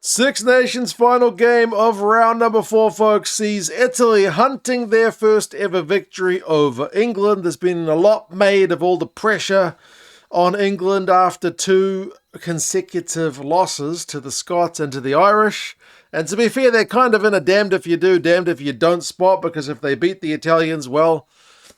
Six Nations final game of round number 4, folks, sees Italy hunting their first ever victory over England. There's been a lot made of all the pressure on England after 2 consecutive losses to the Scots and to the Irish. And to be fair, they're kind of in a damned if you do, damned if you don't spot, because if they beat the Italians, well,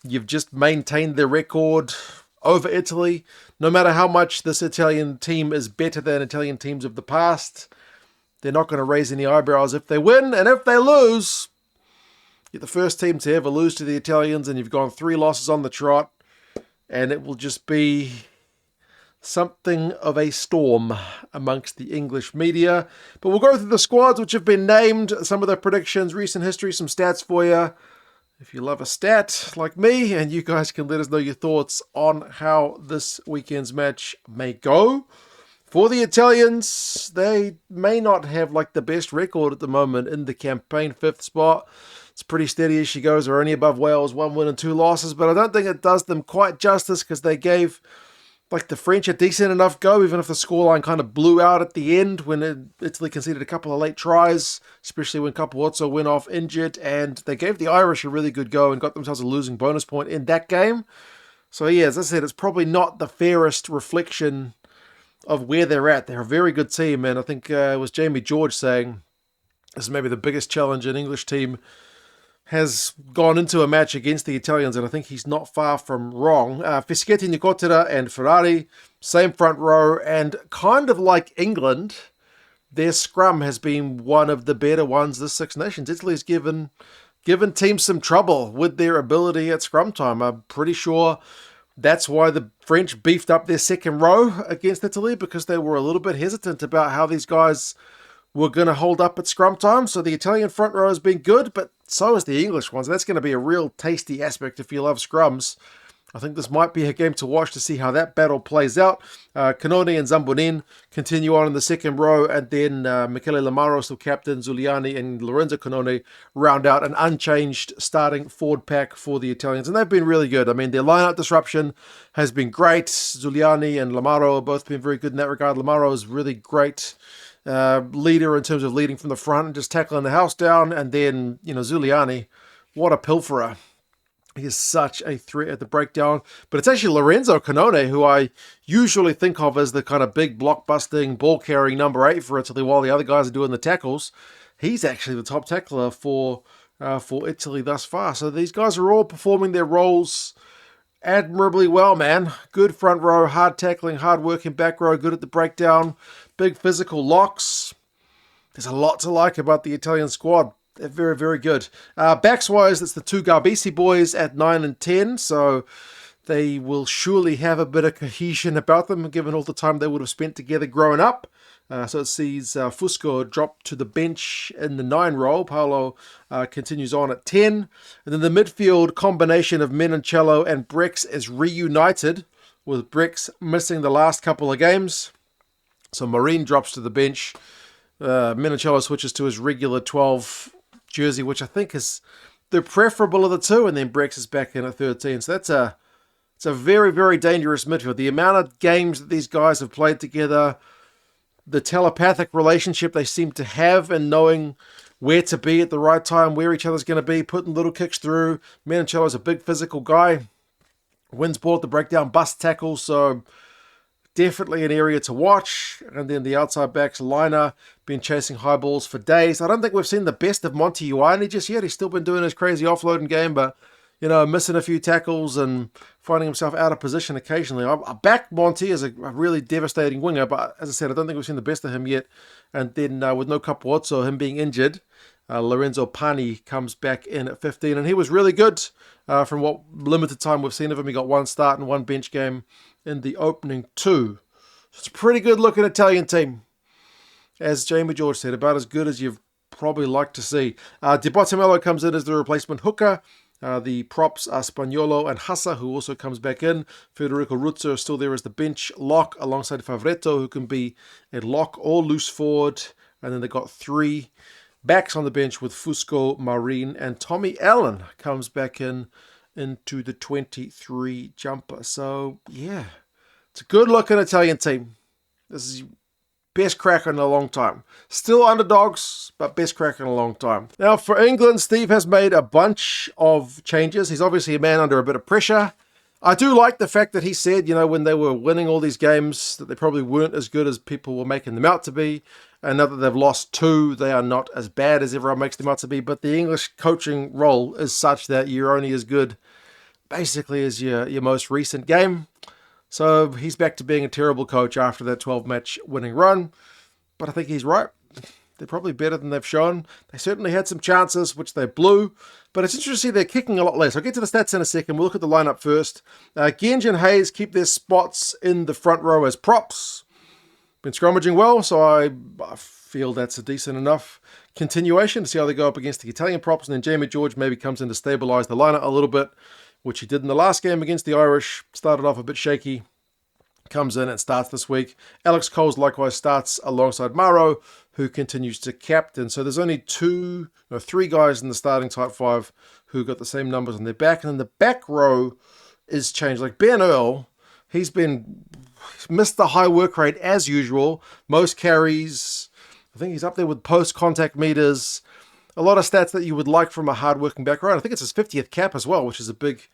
you've just maintained their record over Italy. No matter how much this Italian team is better than Italian teams of the past, they're not going to raise any eyebrows if they win. And if they lose, you're the first team to ever lose to the Italians, and you've gone 3 losses on the trot, and it will just be something of a storm amongst the English media. But we'll go through the squads which have been named, some of the predictions, recent history, some stats for you. If you love a stat like me, and you guys can let us know your thoughts on how this weekend's match may go. For the Italians, they may not have like the best record at the moment in the campaign. 5th spot. It's pretty steady as she goes. They're only above Wales, 1 win and 2 losses. But I don't think it does them quite justice, because they gave like the French a decent enough go, even if the scoreline kind of blew out at the end when Italy conceded a couple of late tries, especially when Capuozzo went off injured. And they gave the Irish a really good go and got themselves a losing bonus point in that game. So yeah, as I said, it's probably not the fairest reflection of where they're at. They're a very good team, and I think it was Jamie George saying this is maybe the biggest challenge an English team has gone into a match against the Italians, and I think he's not far from wrong. Fischetti, Nicotera, and Ferrari, same front row, and kind of like England, their scrum has been one of the better ones this Six Nations. Italy's given teams some trouble with their ability at scrum time. I'm pretty sure that's why the French beefed up their second row against Italy, because they were a little bit hesitant about how these guys were going to hold up at scrum time. So the Italian front row has been good, but so has the English ones. That's going to be a real tasty aspect if you love scrums. I think this might be a game to watch to see how that battle plays out. Canone and Zambonin continue on in the second row, and then Michele Lamaro, still captain, Zuliani and Lorenzo Canone round out an unchanged starting forward pack for the Italians. And they've been really good. I mean, their lineup disruption has been great. Zuliani and Lamaro have both been very good in that regard. Lamaro is really great leader in terms of leading from the front and just tackling the house down. And then, Zuliani, what a pilferer. He is such a threat at the breakdown. But it's actually Lorenzo Canone, who I usually think of as the kind of big blockbusting ball-carrying number 8 for Italy while the other guys are doing the tackles. He's actually the top tackler for Italy thus far. So these guys are all performing their roles admirably well, man. Good front row, hard tackling, hard working back row, good at the breakdown, big physical locks. There's a lot to like about the Italian squad. They're very, very good. Backs-wise, it's the 2 Garbisi boys at 9 and 10, so they will surely have a bit of cohesion about them, given all the time they would have spent together growing up. So it sees Fusco drop to the bench in the 9 role. Paolo continues on at 10. And then the midfield combination of Menoncello and Brex is reunited, with Brex missing the last couple of games. So Marine drops to the bench. Menoncello switches to his regular 12 jersey, which I think is the preferable of the two, and then Brex is back in at 13. So it's a very, very dangerous midfield. The amount of games that these guys have played together, the telepathic relationship they seem to have, and knowing where to be at the right time, where each other's going to be, putting little kicks through. Menoncello's a big physical guy, wins ball at the breakdown, bust tackles, so definitely an area to watch. And then the outside backs, Liner, been chasing high balls for days. I don't think we've seen the best of Monty Ioane just yet. He's still been doing his crazy offloading game, but, missing a few tackles and finding himself out of position occasionally. I back Monty as a really devastating winger, but as I said, I don't think we've seen the best of him yet. And then with no Capuozzo, him being injured, Lorenzo Pani comes back in at 15, and he was really good from what limited time we've seen of him. He got 1 start and 1 bench game in the opening 2. So it's a pretty good looking Italian team. As Jamie George said, about as good as you've probably like to see. Di Bottimello comes in as the replacement hooker. The props are Spagnolo and Hassa, who also comes back in. Federico Ruzzo is still there as the bench lock, alongside Favretto, who can be a lock or loose forward. And then they got 3 backs on the bench with Fusco, Marine, and Tommy Allen comes back in into the 23 jumper. So, yeah, it's a good-looking Italian team. This is Best crack in a long time. Still underdogs, but best crack in a long time. Now for England, Steve has made a bunch of changes. He's obviously a man under a bit of pressure. I do like the fact that he said, when they were winning all these games, that they probably weren't as good as people were making them out to be. And now that they've lost 2, they are not as bad as everyone makes them out to be. But the English coaching role is such that you're only as good, basically, as your most recent game. So he's back to being a terrible coach after that 12-match winning run. But I think he's right. They're probably better than they've shown. They certainly had some chances, which they blew. But it's interesting to see they're kicking a lot less. I'll get to the stats in a second. We'll look at the lineup first. Genj and Hayes keep their spots in the front row as props. Been scrummaging well, so I feel that's a decent enough continuation to see how they go up against the Italian props. And then Jamie George maybe comes in to stabilise the lineup a little bit, which he did in the last game against the Irish. Started off a bit shaky. Comes in and starts this week. Alex Coles likewise starts alongside Maro, who continues to captain. So there's only 3 guys in the starting type 5 who got the same numbers on their back. And then the back row is changed. Like Ben Earl, he's missed the high work rate as usual. Most carries. I think he's up there with post-contact meters. A lot of stats that you would like from a hard-working back row. I think it's his 50th cap as well, which is a big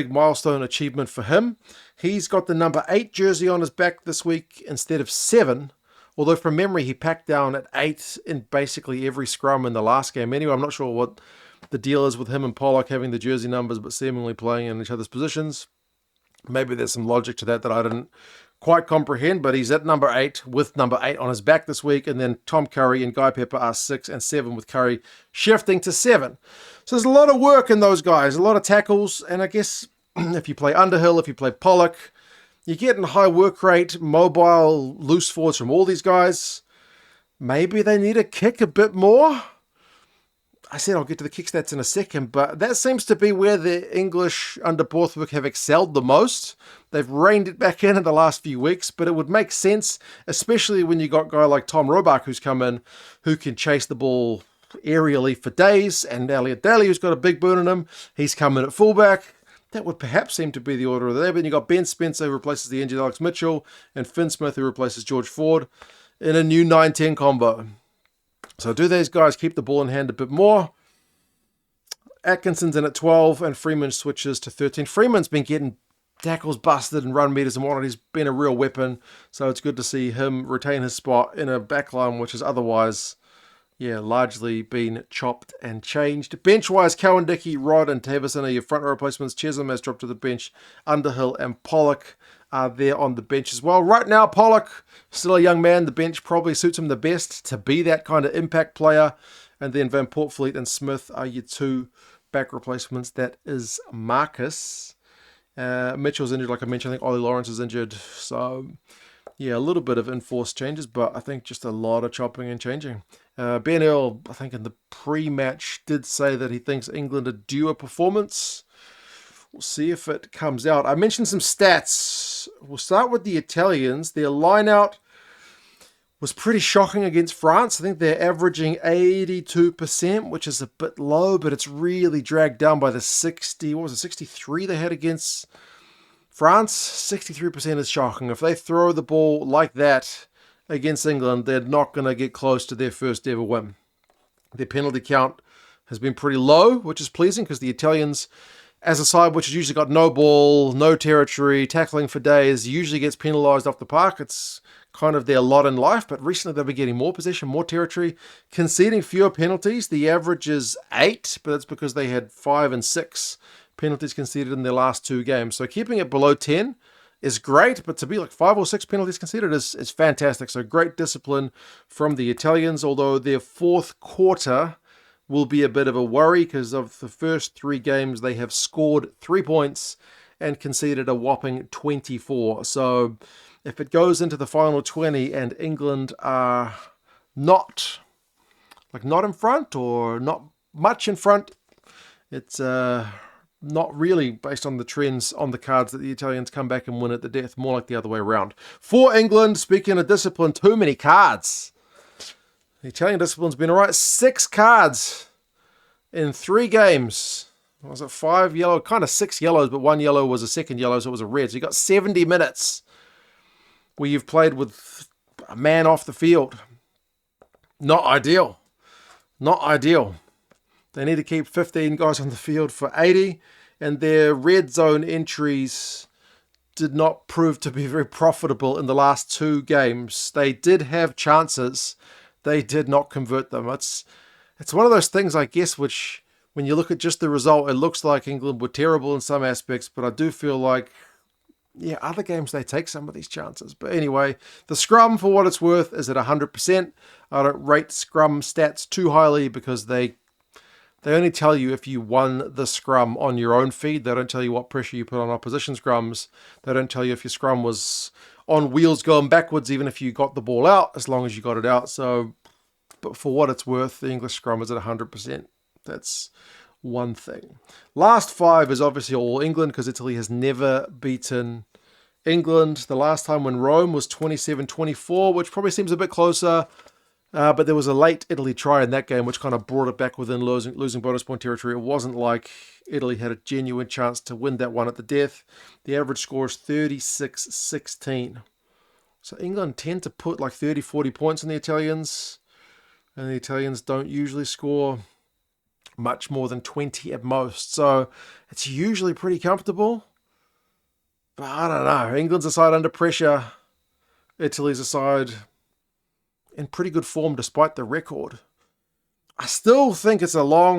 milestone achievement for him. He's got the number 8 jersey on his back this week instead of 7. Although from memory, he packed down at 8 in basically every scrum in the last game. Anyway, I'm not sure what the deal is with him and Pollock having the jersey numbers but seemingly playing in each other's positions. Maybe there's some logic to that I didn't quite comprehend, but he's at number 8 with number 8 on his back this week. And then Tom Curry and Guy Pepper are 6 and 7 with Curry shifting to 7. So there's a lot of work in those guys, a lot of tackles. And I guess if you play Underhill, if you play Pollock, you're getting high work rate, mobile, loose forwards from all these guys. Maybe they need to kick a bit more. I said I'll get to the kick stats in a second, but that seems to be where the English under Borthwick have excelled the most. They've reined it back in the last few weeks, but it would make sense, especially when you got a guy like Tom Roebuck who's come in, who can chase the ball aerially for days, and Elliot Daly, who's got a big burn in him, he's come in at fullback. That would perhaps seem to be the order of the day, but you got Ben Spencer, who replaces the injured Alex Mitchell, and Finn Smith, who replaces George Ford, in a new 9-10 combo. So do these guys keep the ball in hand a bit more? Atkinson's in at 12, and Freeman switches to 13. Freeman's been getting tackles busted and run meters and whatnot. He's been a real weapon, so it's good to see him retain his spot in a backline which is otherwise, largely been chopped and changed. Bench-wise, Cowan Dickey, Rod, and Tavison are your front row replacements. Chisholm has dropped to the bench. Underhill and Pollock are there on the bench as well. Right now, Pollock, still a young man. The bench probably suits him the best to be that kind of impact player. And then Van Portfleet and Smith are your 2 back replacements. That is Marcus. Mitchell's injured, like I mentioned. I think Ollie Lawrence is injured. So, a little bit of enforced changes, but I think just a lot of chopping and changing. Ben Earl, I think in the pre-match, did say that he thinks England are due a performance. We'll see if it comes out. I mentioned some stats. We'll start with the Italians. Their line-out was pretty shocking against France. I think they're averaging 82%, which is a bit low, but it's really dragged down by the 63 they had against France. 63% is shocking. If they throw the ball like that against England, they're not going to get close to their first ever win. Their penalty count has been pretty low, which is pleasing because the Italians, as a side which has usually got no ball, no territory, tackling for days, usually gets penalised off the park. It's kind of their lot in life, but recently they've been getting more possession, more territory, conceding fewer penalties. The average is 8, but that's because they had 5 and 6 penalties conceded in their last 2 games. So keeping it below 10 is great, but to be like 5 or 6 penalties conceded is fantastic. So great discipline from the Italians, although their fourth quarter will be a bit of a worry because of the first 3 games they have scored 3 points and conceded a whopping 24. So if it goes into the final 20 and England are not in front or not much in front, it's not really based on the trends on the cards that the Italians come back and win at the death, more like the other way around. For England, speaking of discipline, too many cards. The Italian discipline's been all right. 6 cards in 3 games. Was it 5 yellow? Kind of 6 yellows, but 1 yellow was a second yellow, so it was a red. So you got 70 minutes where you've played with a man off the field. Not ideal. Not ideal. They need to keep 15 guys on the field for 80, and their red zone entries did not prove to be very profitable in the last 2 games. They did have chances. They did not convert them. It's one of those things, I guess, which when you look at just the result, it looks like England were terrible in some aspects, but I do feel like, yeah, other games they take some of these chances. But anyway, the scrum, for what it's worth, is at 100%. I don't rate scrum stats too highly because they only tell you if you won the scrum on your own feed. They don't tell you what pressure you put on opposition scrums. They don't tell you if your scrum was on wheels going backwards, even if you got the ball out, as long as you got it out. So, but for what it's worth, the English scrum is at 100%. That's one thing. Last 5 is obviously all England because Italy has never beaten England. The last time when Rome was 27-24, which probably seems a bit closer. But there was a late Italy try in that game, which kind of brought it back within losing bonus point territory. It wasn't like Italy had a genuine chance to win that one at the death. The average score is 36-16. So England tend to put like 30, 40 points on the Italians. And the Italians don't usually score much more than 20 at most. So it's usually pretty comfortable. But I don't know. England's a side under pressure. Italy's a side in pretty good form despite the record. I still think it's a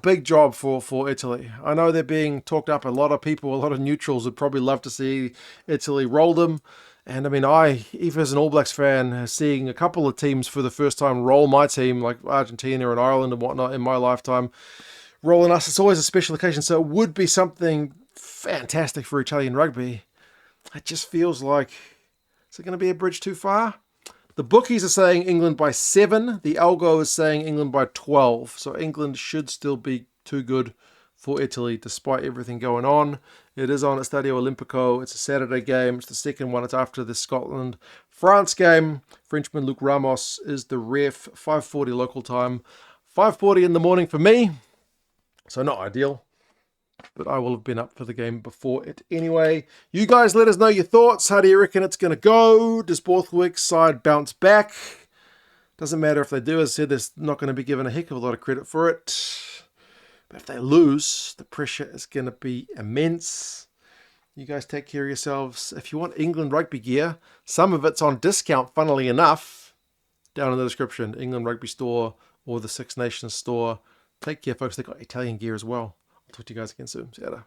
big job for Italy. I know they're being talked up. A lot of people, a lot of neutrals would probably love to see Italy roll them. And I mean, even as an All Blacks fan, seeing a couple of teams for the first time roll my team, like Argentina and Ireland and whatnot in my lifetime, rolling us, it's always a special occasion. So it would be something fantastic for Italian rugby. It just feels like, is it going to be a bridge too far? The bookies are saying England by 7. The algo is saying England by 12. So England should still be too good for Italy despite everything going on. It is on at Stadio Olimpico. It's a Saturday game. It's the second one. It's after the Scotland-France game. Frenchman Luc Ramos is the ref. 5:40 local time. 5:40 in the morning for me. So not ideal. But I will have been up for the game before it anyway. You guys let us know your thoughts. How do you reckon it's going to go? Does Borthwick's side bounce back? Doesn't matter if they do. As I said, they're not going to be given a heck of a lot of credit for it. But if they lose, the pressure is going to be immense. You guys take care of yourselves. If you want England rugby gear, some of it's on discount, funnily enough, down in the description. England Rugby Store or the Six Nations Store. Take care, folks. They've got Italian gear as well. I'll talk to you guys again soon. See you later.